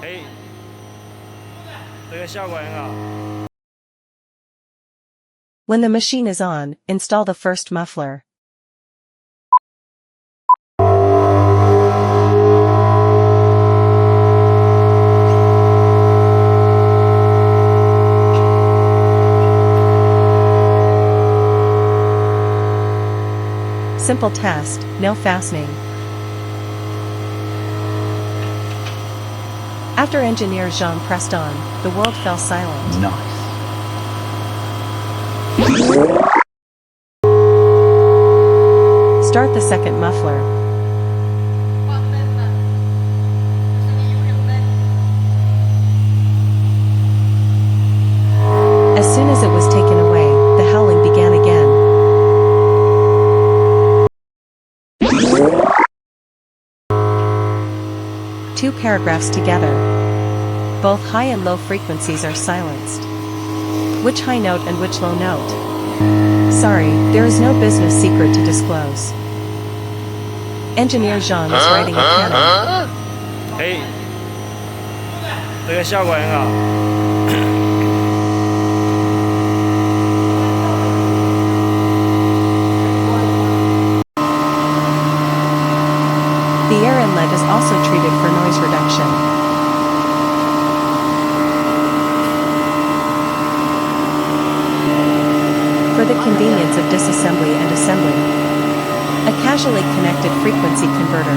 嘿，这个效果很好。When the machine is on, install the first muffler. Simple test, no fastening. After engineer Jean pressed on, the world fell silent. Nice. Start the second muffler. As soon as it was taken away, the howling began again. Two paragraphs together. Both high and low frequencies are silenced. Which high note and which low note? Sorry, there is no business secret to disclose. Engineer Jean is writing a canon. 嘿，这个效果很好。The air inlet is also treated for noise reduction. For the convenience of disassembly and assembly, a casually connected frequency converter.